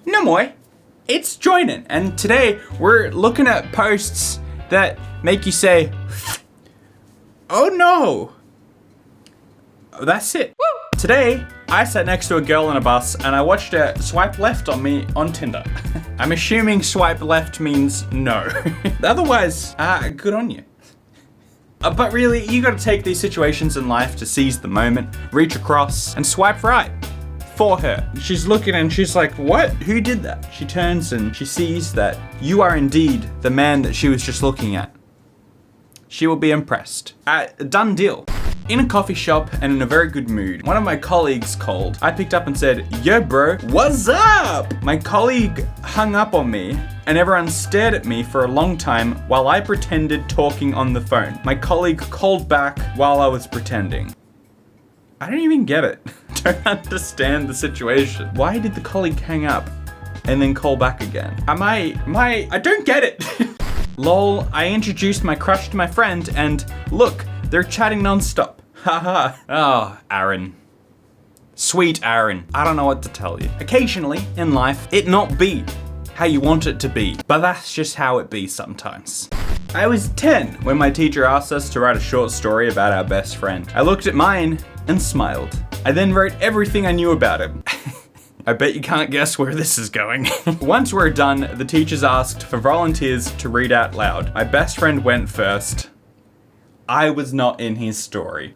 No more. It's Joinen, and today we're looking at posts that make you say, oh no. That's it. Woo! Today, I sat next to a girl on a bus and I watched her swipe left on me on Tinder. I'm assuming swipe left means no. Otherwise, good on you. But really, you gotta take these situations in life to seize the moment, reach across, and swipe right. For her. She's looking and she's like, what? Who did that? She turns and she sees that you are indeed the man that she was just looking at. She will be impressed. Done deal. In a coffee shop and in a very good mood, one of my colleagues called. I picked up and said, yo bro, what's up? My colleague hung up on me and everyone stared at me for a long time while I pretended talking on the phone. My colleague called back while I was pretending. I don't even get it. Don't understand the situation. Why did the colleague hang up and then call back again? I don't get it. Lol, I introduced my crush to my friend and look, they're chatting nonstop. Haha. Oh, Aaron. Sweet Aaron. I don't know what to tell you. Occasionally in life, it not be how you want it to be, but that's just how it be sometimes. I was 10 when my teacher asked us to write a short story about our best friend. I looked at mine and smiled. I then wrote everything I knew about him. I bet you can't guess where this is going. Once we're done, the teachers asked for volunteers to read out loud. My best friend went first. I was not in his story.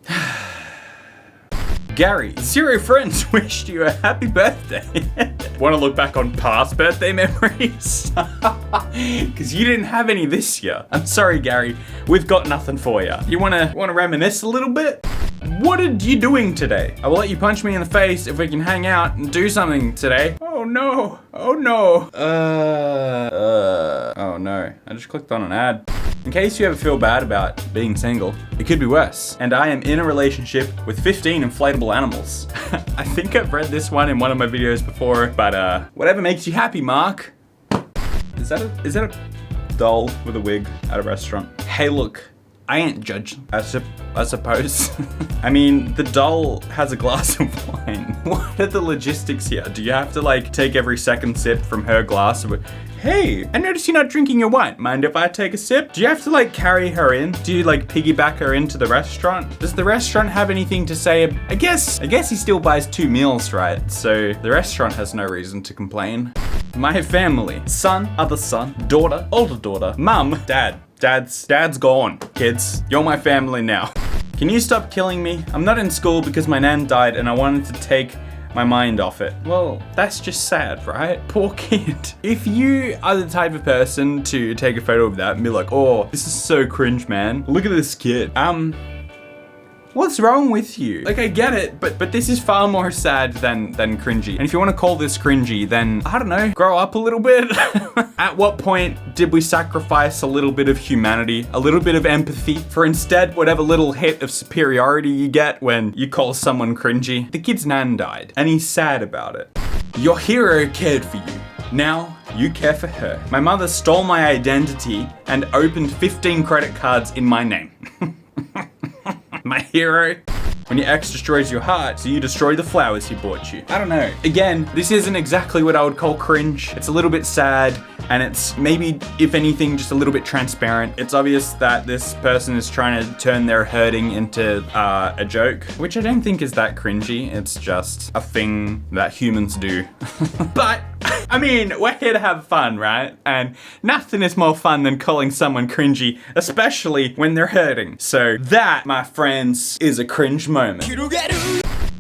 Gary, 0 friends wished you a happy birthday. Want to look back on past birthday memories? Because you didn't have any this year. I'm sorry, Gary. We've got nothing for you. You wanna reminisce a little bit? What are you doing today? I will let you punch me in the face if we can hang out and do something today. Oh no. Oh no. Oh no. I just clicked on an ad. In case you ever feel bad about being single, it could be worse. And I am in a relationship with 15 inflatable animals. I think I've read this one in one of my videos before, but whatever makes you happy, Mark. Is that a doll with a wig at a restaurant? Hey look, I ain't judging, I suppose. I mean, the doll has a glass of wine. What are the logistics here? Do you have to like take every second sip from her glass of hey, I noticed you're not drinking your wine. Mind if I take a sip? Do you have to like carry her in? Do you like piggyback her into the restaurant? Does the restaurant have anything to say? I guess he still buys 2 meals, right? So the restaurant has no reason to complain. My family, son, other son, daughter, older daughter, mum, dad. Dad's gone. Kids, you're my family now. Can you stop killing me? I'm not in school because my nan died and I wanted to take my mind off it. Well, that's just sad, right? Poor kid. If you are the type of person to take a photo of that and be like, oh, this is so cringe, man. Look at this kid. What's wrong with you? Like, I get it, but this is far more sad than cringy. And if you want to call this cringy, then, I don't know, grow up a little bit. At what point did we sacrifice a little bit of humanity, a little bit of empathy, for instead whatever little hit of superiority you get when you call someone cringy? The kid's nan died, and he's sad about it. Your hero cared for you. Now, you care for her. My mother stole my identity and opened 15 credit cards in my name. My hero. When your ex destroys your heart, so you destroy the flowers he bought you. I don't know. Again, this isn't exactly what I would call cringe. It's a little bit sad, and it's maybe, if anything, just a little bit transparent. It's obvious that this person is trying to turn their hurting into a joke, which I don't think is that cringy. It's just a thing that humans do. But, I mean, we're here to have fun, right? And nothing is more fun than calling someone cringy, especially when they're hurting. So that, my friends, is a cringe moment.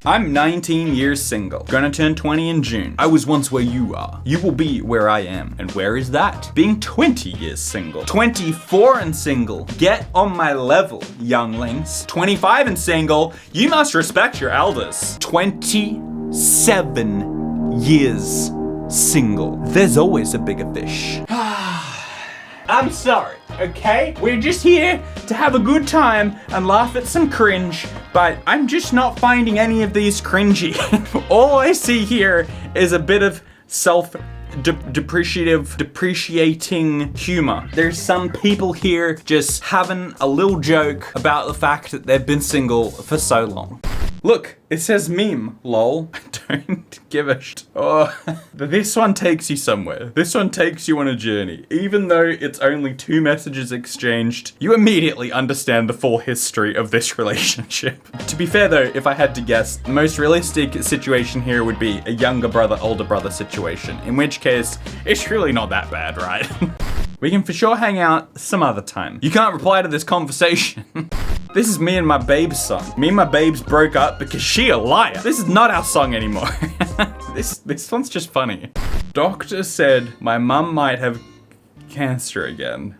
I'm 19 years single. Gonna turn 20 in June. I was once where you are. You will be where I am. And where is that? Being 20 years single. 24 and single. Get on my level, younglings. 25 and single. You must respect your elders. 27 years single. There's always a bigger fish. I'm sorry, okay? We're just here to have a good time and laugh at some cringe, but I'm just not finding any of these cringy. All I see here is a bit of depreciating humor. There's some people here just having a little joke about the fact that they've been single for so long. Look, it says meme, lol. I don't give a shit. Oh, this one takes you somewhere. This one takes you on a journey. Even though it's only 2 messages exchanged, you immediately understand the full history of this relationship. To be fair though, if I had to guess, the most realistic situation here would be a younger brother, older brother situation. In which case, it's really not that bad, right? We can for sure hang out some other time. You can't reply to this conversation. This is me and my babe's song. Me and my babes broke up because she a liar. This is not our song anymore. This one's just funny. Doctor said my mum might have cancer again.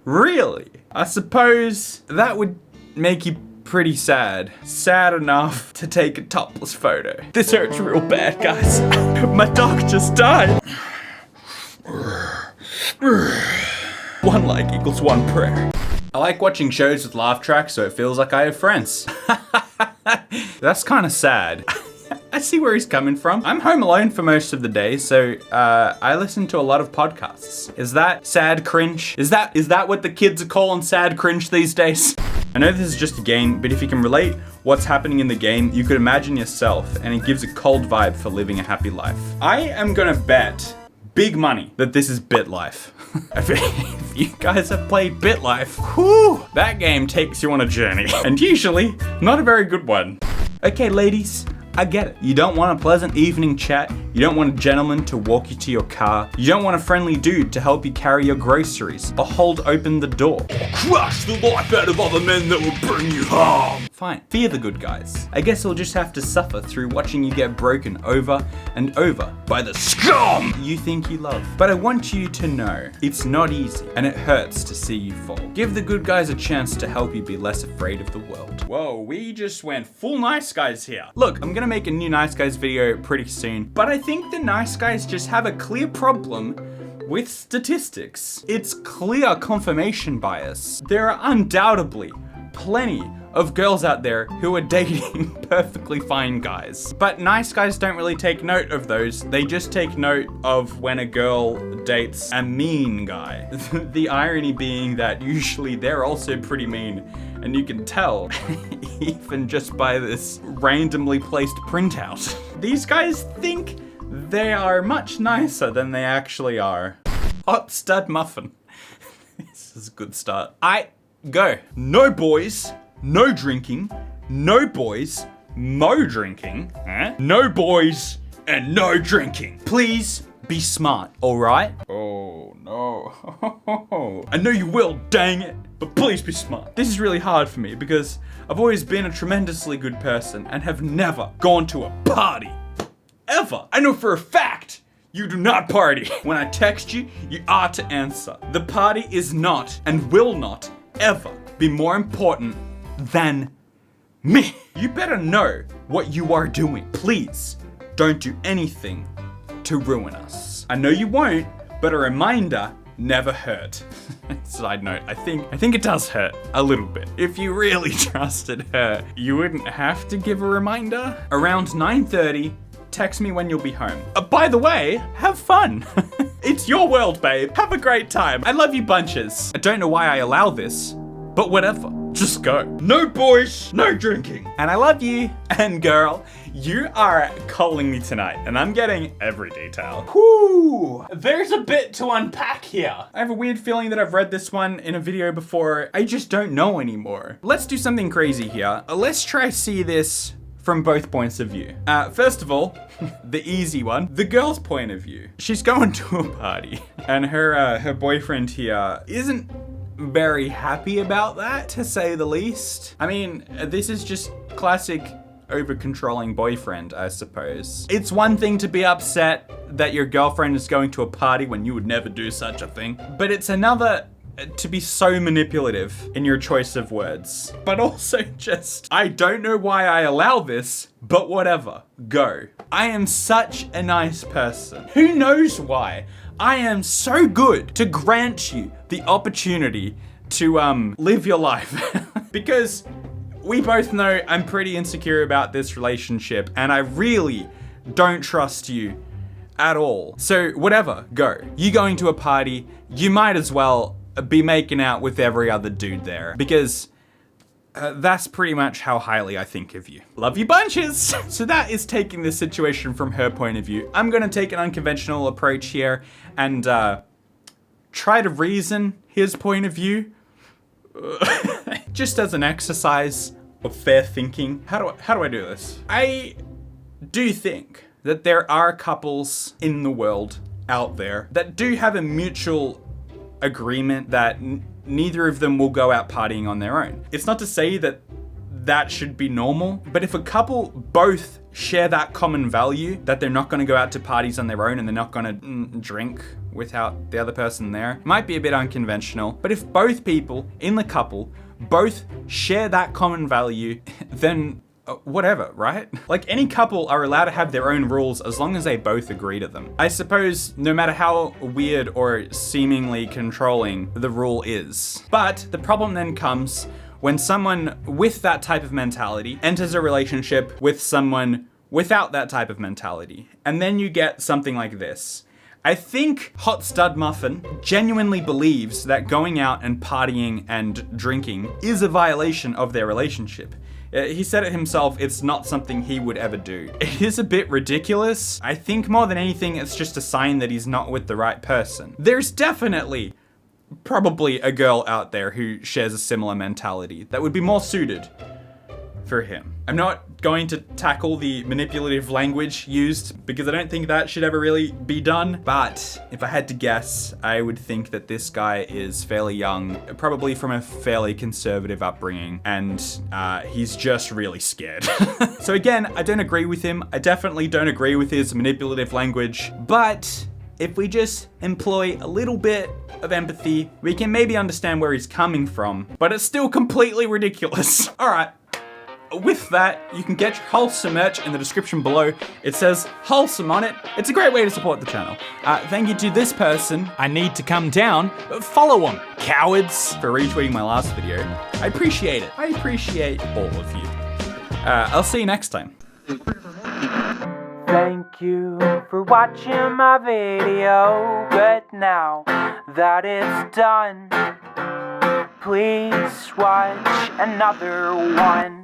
Really? I suppose that would make you pretty sad. Sad enough to take a topless photo. This hurts real bad, guys. My dog just died. 1 like equals 1 prayer. I like watching shows with laugh tracks so it feels like I have friends. That's kind of sad. I see where he's coming from. I'm home alone for most of the day, so I listen to a lot of podcasts. Is that sad cringe? Is that what the kids are calling sad cringe these days? I know this is just a game, but if you can relate what's happening in the game, you could imagine yourself, and it gives a cold vibe for living a happy life. I am gonna bet big money that this is BitLife. If you guys have played BitLife, whew, that game takes you on a journey, and usually not a very good one. Okay, ladies, I get it. You don't want a pleasant evening chat. You don't want a gentleman to walk you to your car. You don't want a friendly dude to help you carry your groceries or hold open the door. Crush the life out of other men that will bring you harm. Fine, fear the good guys. I guess you'll just have to suffer through watching you get broken over and over by the scum you think you love. But I want you to know it's not easy and it hurts to see you fall. Give the good guys a chance to help you be less afraid of the world. Whoa, we just went full nice guys here. Look, I'm gonna make a new nice guys video pretty soon, but I think the nice guys just have a clear problem with statistics. It's clear confirmation bias. There are undoubtedly plenty of girls out there who are dating perfectly fine guys. But nice guys don't really take note of those. They just take note of when a girl dates a mean guy. The irony being that usually they're also pretty mean, and you can tell even just by this randomly placed printout. These guys think they are much nicer than they actually are. Hot stud muffin. This is a good start. Go. No boys, no drinking, no boys, mo drinking, no boys, and no drinking. Please be smart, alright? Oh no. I know you will, dang it, but please be smart. This is really hard for me because I've always been a tremendously good person and have never gone to a party. Ever. I know for a fact you do not party. When I text you, you are to answer. The party is not and will not ever be more important than me. You better know what you are doing. Please don't do anything to ruin us. I know you won't, but a reminder never hurt. Side note, I think it does hurt a little bit. If you really trusted her, you wouldn't have to give a reminder. Around 9:30, text me when you'll be home. By the way, have fun. It's your world, babe. Have a great time. I love you bunches. I don't know why I allow this, but whatever. Just go. No boys, no drinking. And I love you. And girl, you are calling me tonight, and I'm getting every detail. Whew. There's a bit to unpack here. I have a weird feeling that I've read this one in a video before. I just don't know anymore. Let's do something crazy here. Let's try see this from both points of view. First of all, the easy one, the girl's point of view. She's going to a party, and her boyfriend here isn't very happy about that, to say the least. I mean, this is just classic over-controlling boyfriend, I suppose. It's one thing to be upset that your girlfriend is going to a party when you would never do such a thing, but it's another to be so manipulative in your choice of words. But also just, I don't know why I allow this, but whatever, go. I am such a nice person. Who knows why? I am so good to grant you the opportunity to live your life. Because we both know I'm pretty insecure about this relationship, and I really don't trust you at all. So whatever, go. You going to a party, you might as well be making out with every other dude there, because That's pretty much how highly I think of you. Love you bunches! So that is taking this situation from her point of view. I'm gonna take an unconventional approach here and try to reason his point of view. Just as an exercise of fair thinking. How do I do this? I do think that there are couples in the world out there that do have a mutual agreement that neither of them will go out partying on their own. It's not to say that that should be normal, but if a couple both share that common value, that they're not gonna go out to parties on their own and they're not gonna drink without the other person there, it might be a bit unconventional, but if both people in the couple both share that common value, then whatever, right? Like, any couple are allowed to have their own rules as long as they both agree to them. I suppose no matter how weird or seemingly controlling the rule is. But the problem then comes when someone with that type of mentality enters a relationship with someone without that type of mentality. And then you get something like this. I think Hot Stud Muffin genuinely believes that going out and partying and drinking is a violation of their relationship. He said it himself, it's not something he would ever do. It is a bit ridiculous. I think more than anything, it's just a sign that he's not with the right person. There's definitely, probably a girl out there who shares a similar mentality that would be more suited for him. I'm not going to tackle the manipulative language used because I don't think that should ever really be done. But if I had to guess, I would think that this guy is fairly young, probably from a fairly conservative upbringing, and he's just really scared. So again, I don't agree with him. I definitely don't agree with his manipulative language, but if we just employ a little bit of empathy, we can maybe understand where he's coming from, but it's still completely ridiculous. All right. With that, you can get your Wholesome merch in the description below. It says Wholesome on it. It's a great way to support the channel. Thank you to this person. I need to come down. Follow them, cowards, for retweeting my last video. I appreciate it. I appreciate all of you. I'll see you next time. Thank you for watching my video, but now that it's done, please watch another one.